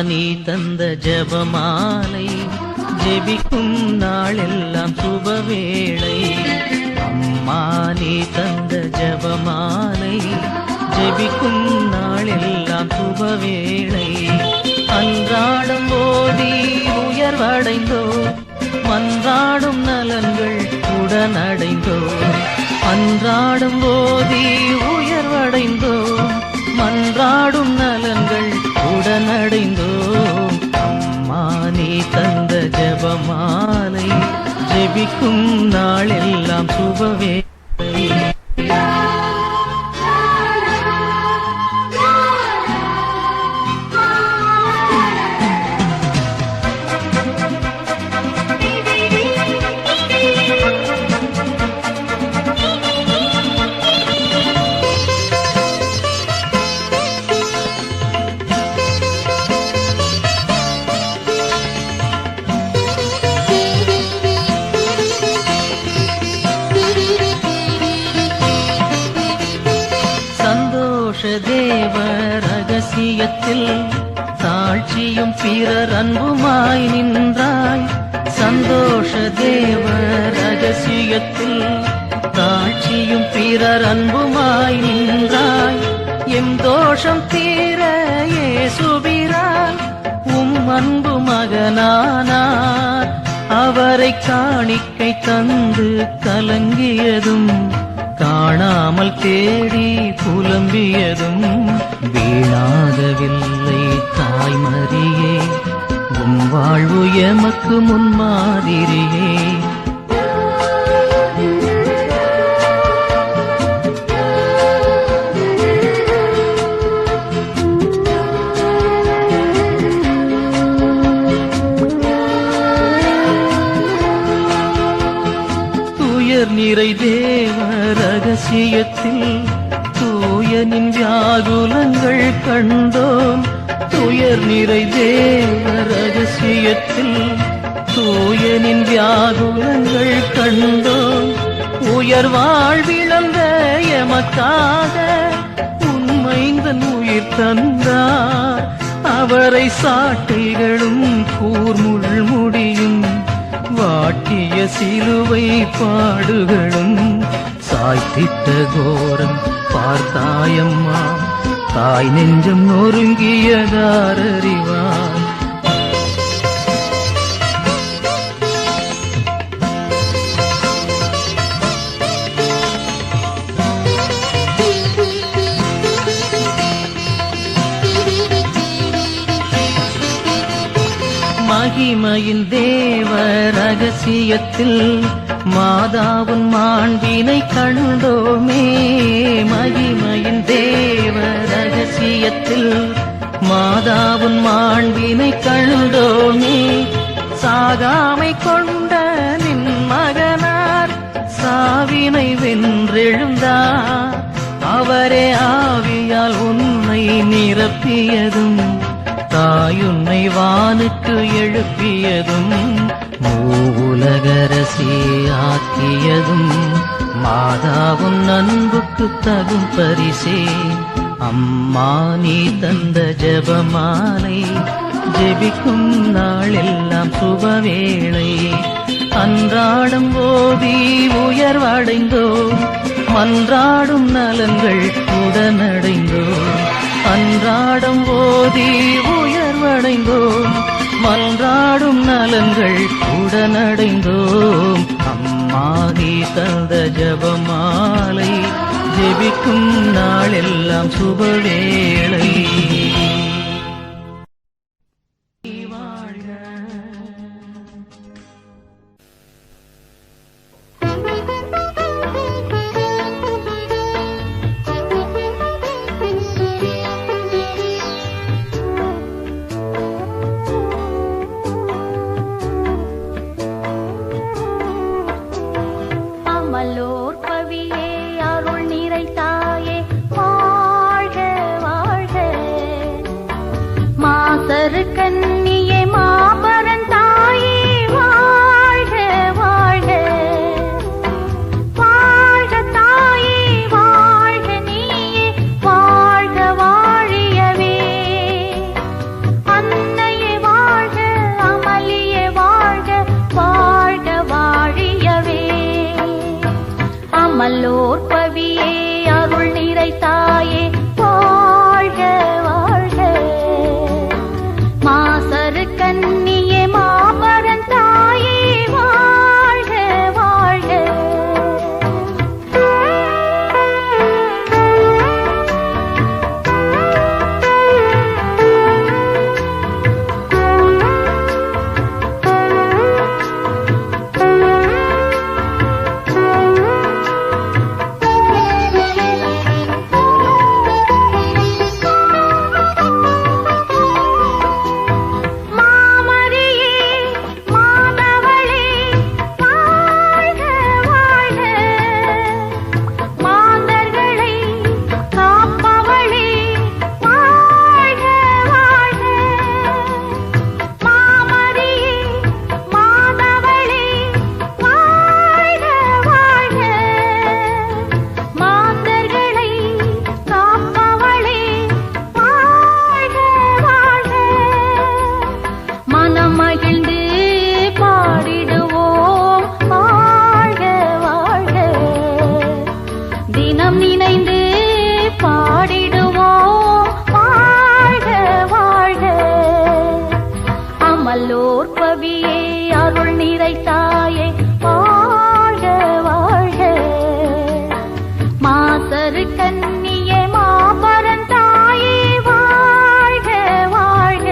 நீ தந்த ஜெபமாலை ஜெபிக்கும் நாளெல்லாம் சுபவேளை. அம்மா நீ தந்த ஜெபமாலை ஜெபிக்கும் நாளெல்லாம் சுபவேளை. அன்றாடம் ஓதி உயர்வடைந்தோ மன்றாடும் நலன்கள் உடனடைந்தோ. அன்றாடம் ஓதி உயர்வடைந்தோ மன்றாடும் நலன்கள் உடனடைந்தோம். அம்மா நீ தந்த ஜெபமாலை ஜெபிக்கும் நாளெல்லாம் சுபவேளை. தேவ ரகசியத்தில் தாழ்ச்சியும் பிறர் அன்புமாய் நின்றாய். சந்தோஷ தேவ ரகசியத்தில் தாழ்ச்சியும் பிறர் அன்புமாய் நின்றாய். எம் தோஷம் தீர இயேசுவிரால் அன்பு மகனானார். அவரை காணிக்கை தந்து கலங்கியதும் காணாமல் தேடி புலம்பியதும் வீணாகவில்லை தாய்மரியே. உன் வாழ்வு எமக்கு முன்மாதிரியே. நிறை தேவ ரகசியத்தில் தூயனின் வியாகுலங்கள் கண்டோம். துயர் நிறை தேவ ரகசியத்தில் தூயனின் வியாகுலங்கள் கண்டோம். உயர் வாழ்விழந்த எமக்காக உண்மைந்தன் உயிர் தந்தார். அவரை சாட்டைகளும் கூர்முள் முடியும் வாட்டிய சிலுவை பாடுகளும் சாய்த்திட்ட கோரம் பார்த்தாயம்மா. தாய் நெஞ்சம் நொறுங்கியதாரறிவார். மகிமையின் தேவ ரகசியத்தில் மாதாவின் மாண்பினை கண்டோமே. மகிமையின் தேவ ரகசியத்தில் மாதாவின் மாண்பினை கண்டோமே. சாகாமை கொண்ட நின் மகனார் சாவினை வென்றெழுந்தார். அவரே ஆவியால் உன்னை நிரப்பியதும் தாயுன்னை வானுக்கு எழுப்பியதும் மூவுலகரசி ஆக்கியதும் மாதாவும் அன்புக்கு தகும் பரிசே. அம்மா நீ தந்த ஜெபமாலை ஜெபிக்கும் நாளெல்லாம் சுபவேளை. அன்றாடம் ஓதி உயர்வடைந்தோ மன்றாடும் நலன்கள் உடனடைந்தோ. அன்றாடம் ஓதி உயர்வடைந்தோம் மன்றாடும் நலன்கள் உடனடைந்தோம். அம்மா அம்மா நீ தந்த ஜபமாலை ஜெபிக்கும் நாளெல்லாம் சுபவேளை. அமலோர் பவியே அருள் நிறைத்தாயே வாழ்க வாழ்க. மாசரு கன்னியே மாபரன் தாயே வாழ்க வாழ்க. வாழ்க தாயே வாழ்க நீயே வாழ்க வாழியவே. அன்னையே வாழ்க அமளியே வாழ்க வாழ்க வாழியவே. அமலோர் பவியே அருள் நிறைத்தாயே வாழ்க வாழ்க. மாசரு கன்னியே மாபரன் தாயே வாழ்க வாழ்க. மகிழ்ந்து பாடிடுவோம் வாழ்க வாழ்க. தினம் நினைந்து பாடிடுவோம் வாழ்க வாழ்க. அமலோர் பவியே அருள் நிறைத்தாயே வாழ்க வாழ்க. மாசரு கன்னியே மாபரன் தாயே வாழ்க வாழ்க.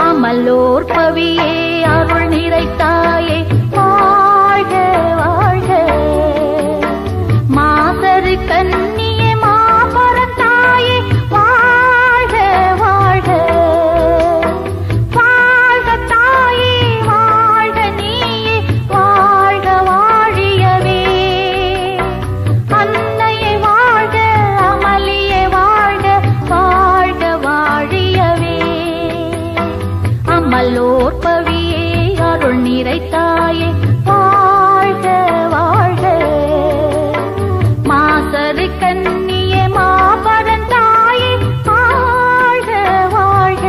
அமலோர் பவியே அருள் நிறைத்தாயே வாழ்க வாழ்க. மாசரு கன்னியே மாபரன் தாயே வாழ்க வாழ்க. வாழ்க தாயே வாழ்க நீயே வாழ்க வாழியவே. அன்னையே வாழ்க அமளியே வாழ்க வாழ்க வாழியவே. அமலோர் பவியே அருள் நிறைத்தாயே வாழ்க வாழ்க. மாசரு கன்னியே மாபரன் தாயே வாழ்க வாழ்க.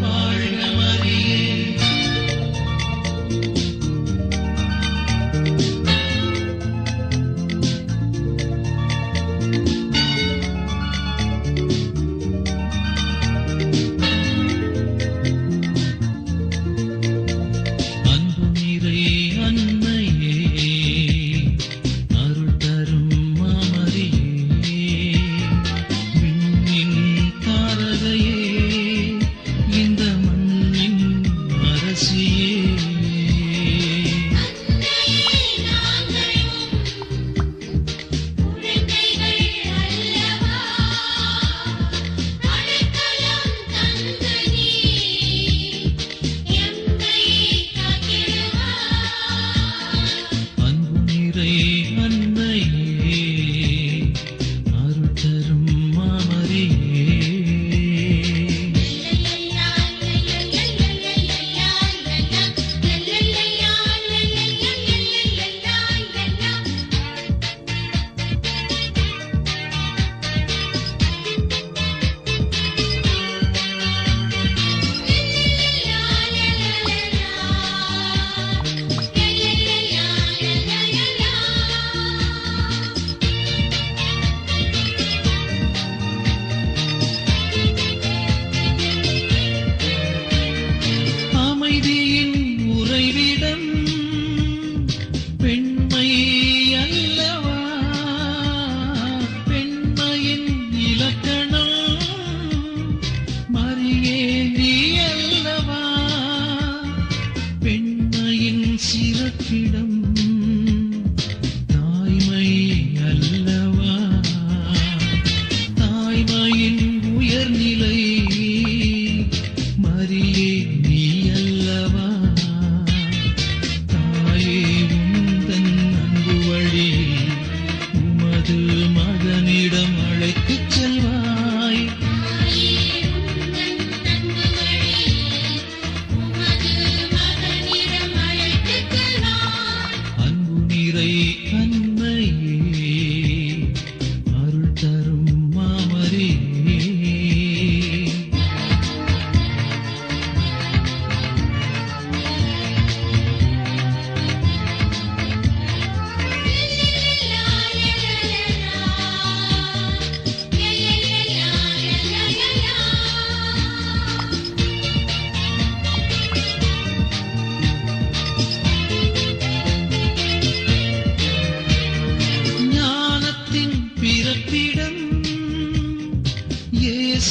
வாழ்க மரியே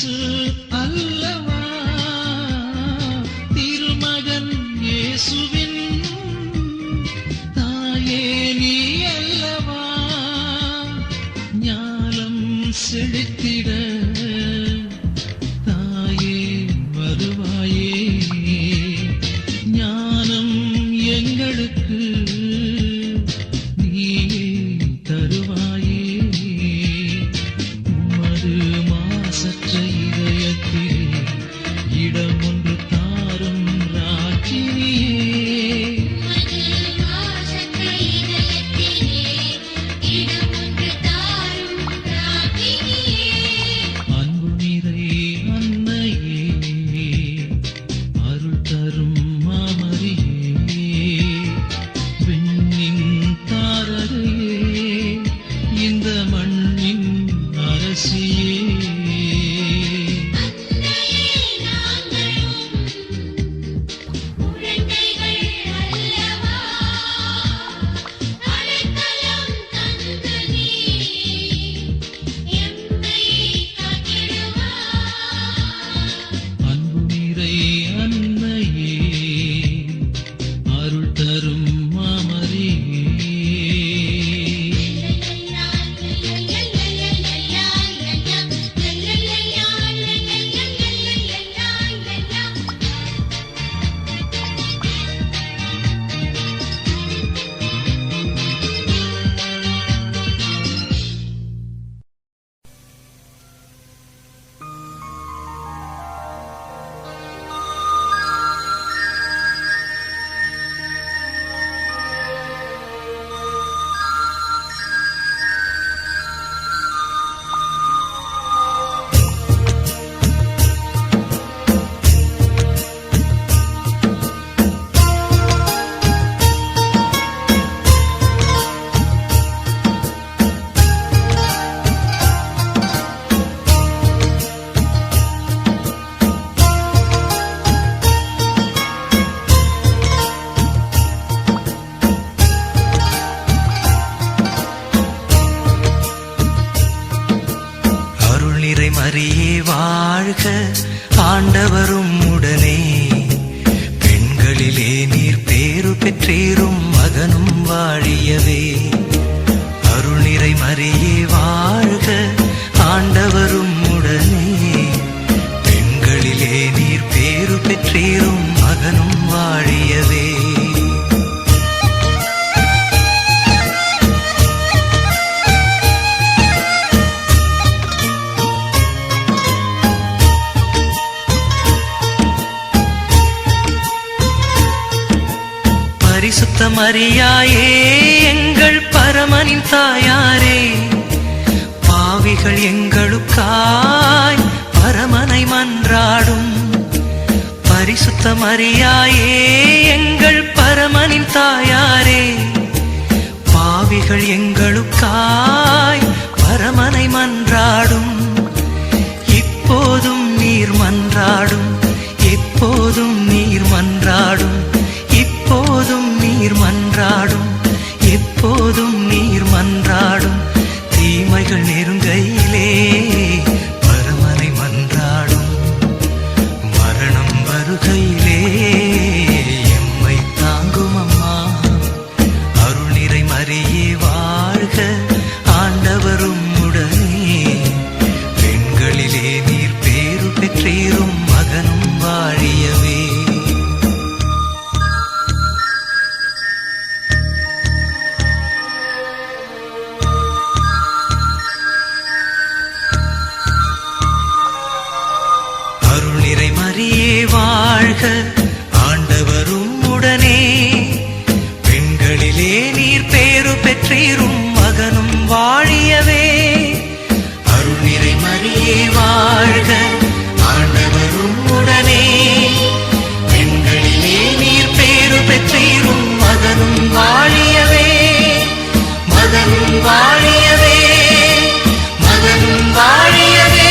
இயேசு அல்லவா திருமகன் இயேசுவின் தாயே நீ அல்லவா ஞானம் செழித்திட தாயே வருவாயே ஞானம் எங்களுக்கு நீயே தருவாயே உமது மாசற்ற இதயத்திலே இடம் ஒன்று தாரும் ராஜினியே அன்பு நிறை அன்னையே அருள் தரும் மாமரியே விண்ணின் தாரகையே இந்த மண்ணின் அரசியே அன்பு நிறை அன்னையே அருள் தரும் மாமரியே அருள் நிறை மரியே வாழ்க ஆண்டவரும் உடனே பெண்களிலே நீர் பேரு பெற்றீரும் மகனும் வாழியவே அருள் நிறை மரியே வாழ்க ஆண்டவரும் உடனே பெண்களிலே நீர் பேரு பெற்றீரும் மகனும் வாழியவே பரிசுத்த மரியாயே எங்கள் பரமனின் தாயாரே பாவிகள் எங்களுக்காய் பரமனை மன்றாடும் பரிசுத்த மரியாயே எங்கள் பரமனின் தாயாரே பாவிகள் எங்களுக்காய் பரமனை மன்றாடும் இப்போதும் நீர் மன்றாடும் எப்போதும் நீர் மன்றாடும் இப்போதும் நீர் மன்றாடும் எப்போதும் நீர் மன்றாடும் தீமைகள் நெருங்கையிலே பரமனை மன்றாடும் மரணம் வருகையிலே எம்மை தாங்கும் அம்மா அருள் நிறை மரியே வாழ்க ஆண்டவரும் உடனே பெண்களிலே நீர் பேரு பெற்றீரும் மகனும் வாழியவே அருள் நிறை மரியே வாழ்க ஆண்டவரும் உடனே பெண்களிலே நீர் பேரு பெற்றீரும் மகனும் வாழியவே அருள் நிறை மரியே வாழ்க ஆண்டவரும் உடனே பெண்களிலே நீர் பேரு பெற்றீரும் மகனும் வாழியவே மகனும் வாழியவே மகனும் வாழியவே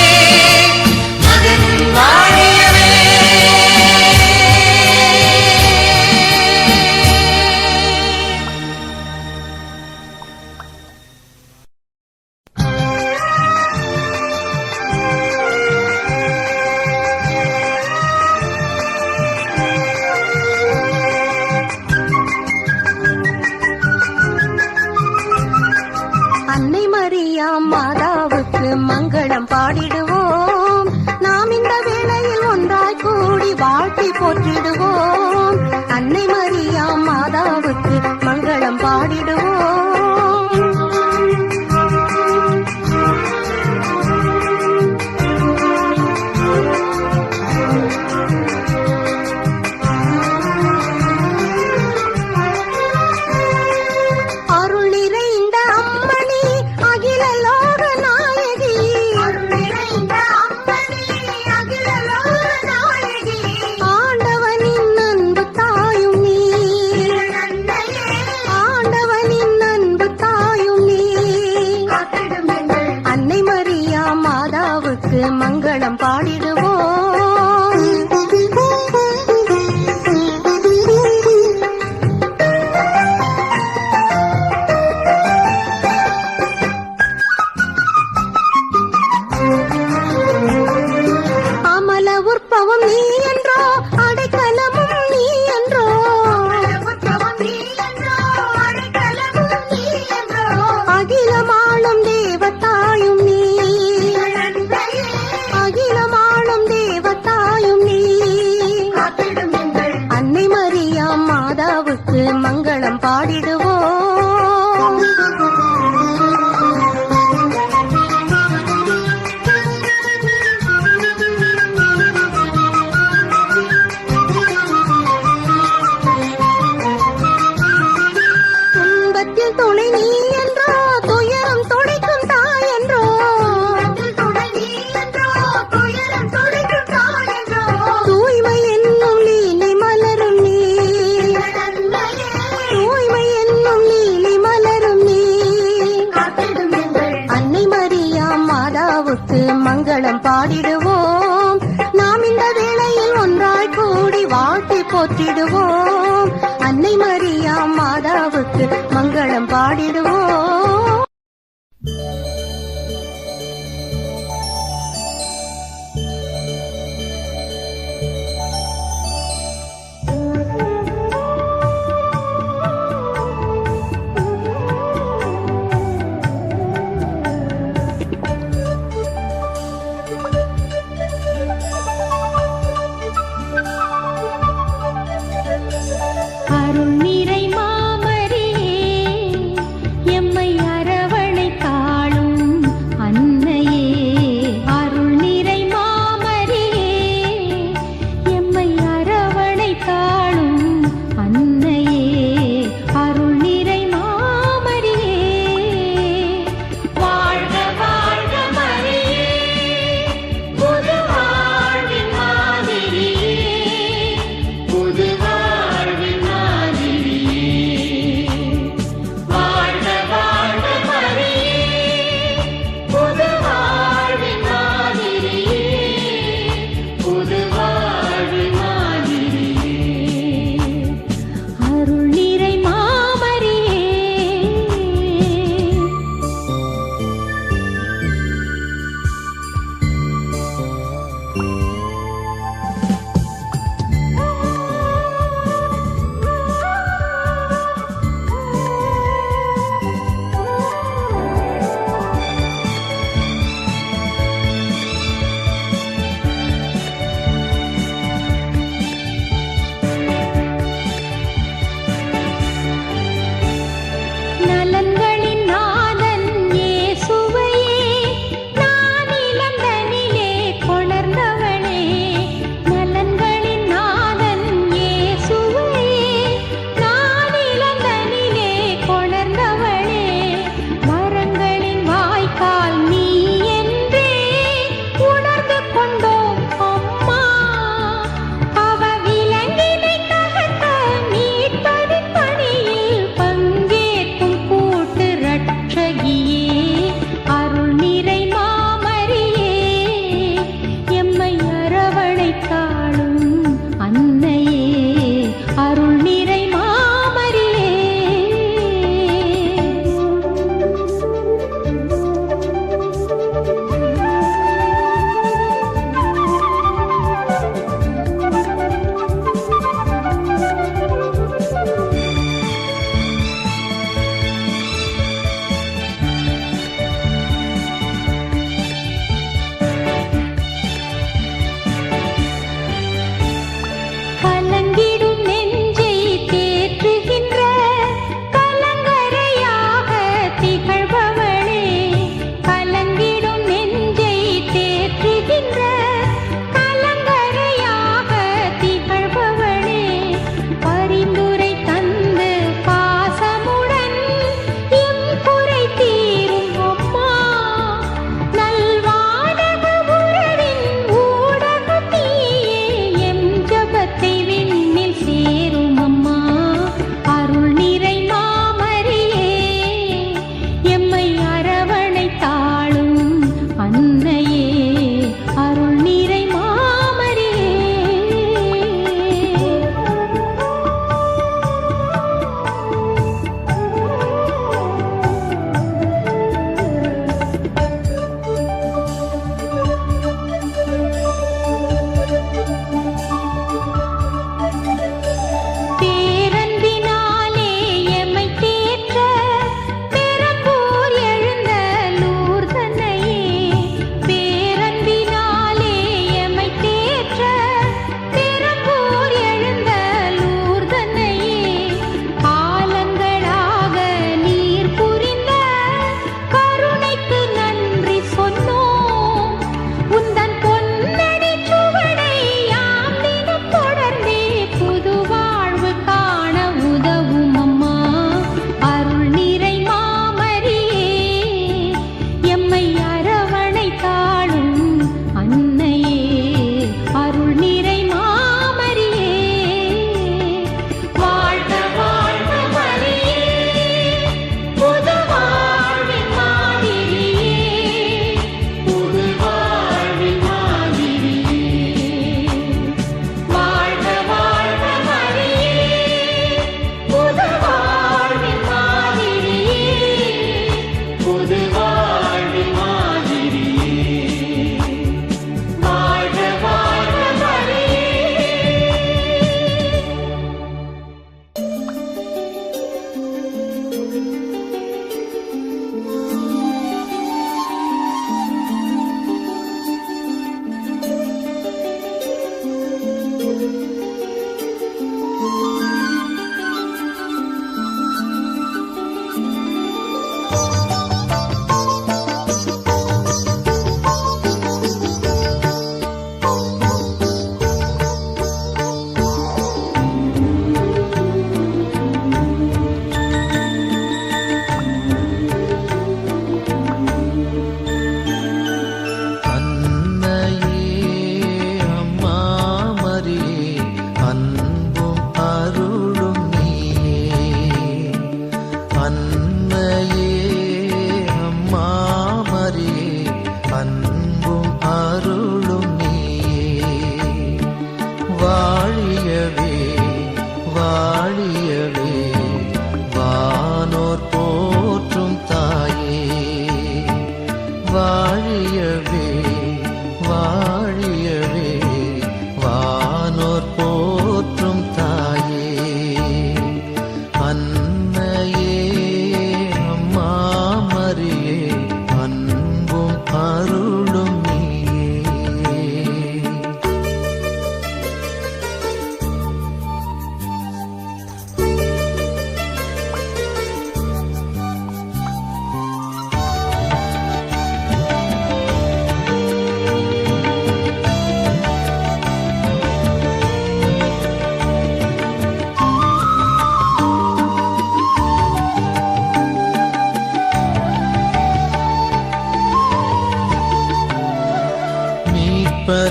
மகனும் வாழியவே அமல உற்பவம் நீ என்றோ அடைக்கலமும் நீ என்றோ அகிலமாளும் தேவத்தாயும் நீ அகிலமாளும் தேவத்தாயும் நீ அன்னை மரியா மாதாவுக்கு மங்களம் பாடிடுவோம் துன்பத்தில் துணை நீ என்றோ துயரம் துடைக்கும் தாய் என்றோ தூய்மை என்னும் லீலை மலரும் நீ தூய்மை என்னும் லீலை மலரும் நீ அன்னை மரியா மாதாவுக்கு மங்களம் பாடிடுவோம் நாம் இந்த வேளையில் ஒன்றாய் கூடி வாழ்த்தி போற்றிடுவோம் அன்னை மரியா மாதாவுக்கு மங்களம் பாடிடுவோம் அருள் நிறை மாமரியே எம்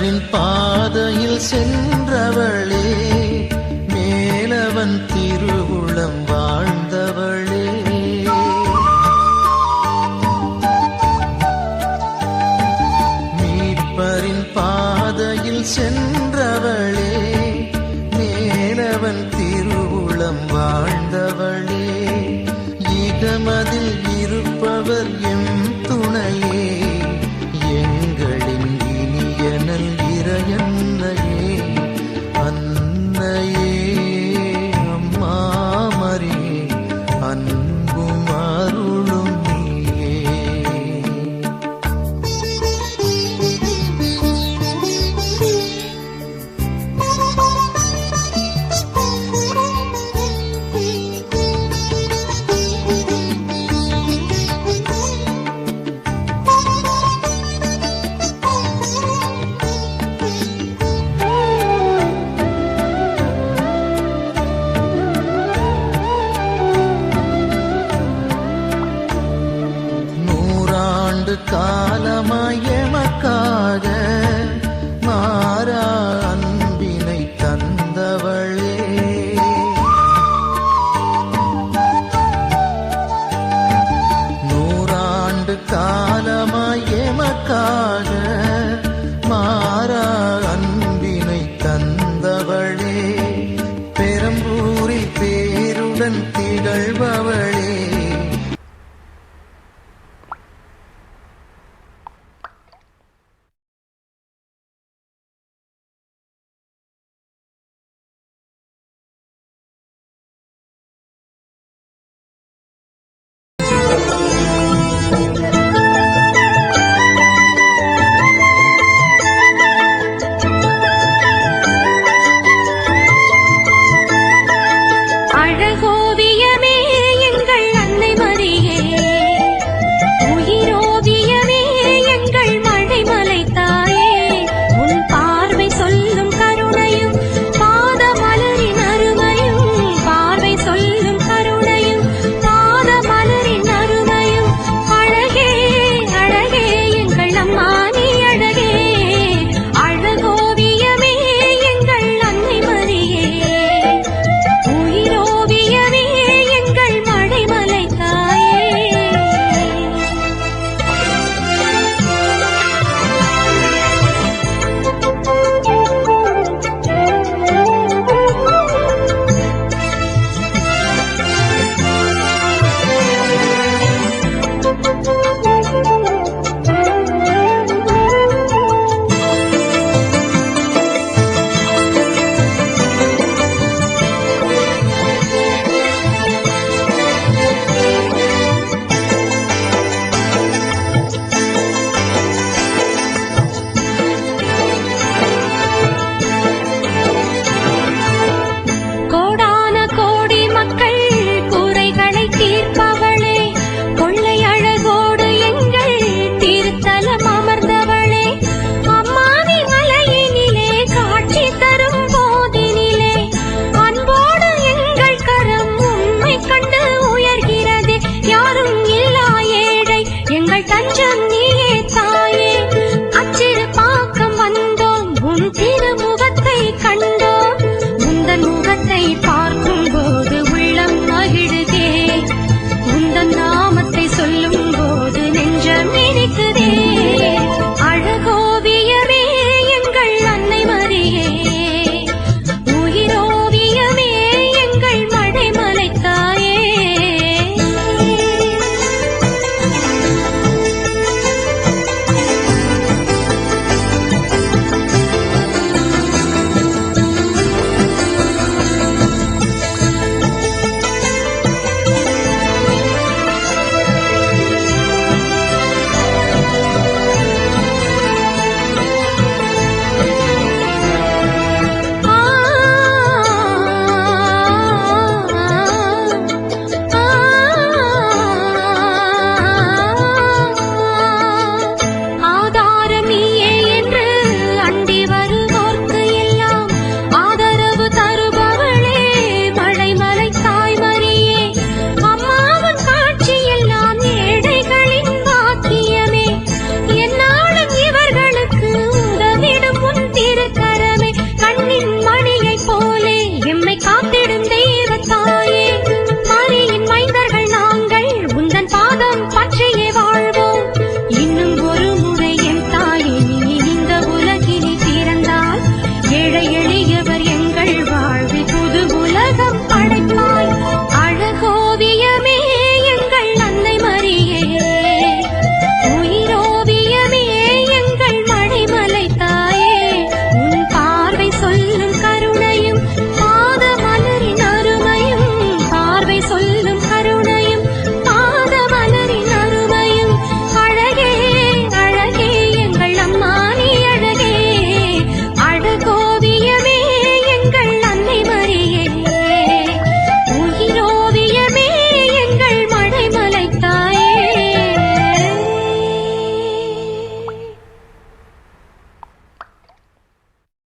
மீட்பரின் பாதையில் சென்றவளே, மேலவன் திருவுளம் வாழ்ந்தவளே. மீட்பரின் பாதையில் சென்றவளே, மேலவன் திருவுளம் வாழ்ந்தவளே. இகமதில் இருப்பவர் எம் துணையே, எங்களின் இனியனல் இறையன்னையே. அன்னையே அம்மா மரியே, அன்பும் அருளும் நீயே. காலமாய் எமக்காக மாறா அன்பினை தந்தவளே. நூறாண்டு காலமாய் எமக்காக மாறா அன்பினை தந்தவளே. பெரம்பூரில் பேருடன் திகழ்பவளே. அழகோவியமே எங்கள் அன்னை மரியே, உயிரோவியமே எங்கள் மழைமலை தாயே. உன் பார்வை சொல்லும் கருணையும் பாத மலரின் அருமையும், பார்வை சொல்லும் கருணையும் பாத மலரின் அருமையும். அழகே அழகே எங்கள் அம்மா நீ அழகே, அழகோவியமே எங்கள் அன்னை மரியே, உயிரோவியமே எங்கள் மழைமலை தாயே. கோடான கோடி மக்கள் குறைகளை தீர்ப்பவளே, கொள்ளை அழகோடு எங்கள் திருத்தலம் அமர்ந்தவளே. அம்மாவி மலையினிலே காட்சி தரும் போதினிலே, அன்போடு எங்கள் கரம் உம்மை கண்டு உயர்கிறதே. யாரும் இல்லா ஏழை எங்கள் தஞ்சம் நீயே தாயே. அச்சிறு பாக்கம் வந்தோம், உன் திருமுகத்தை கண்டோம், உந்தன்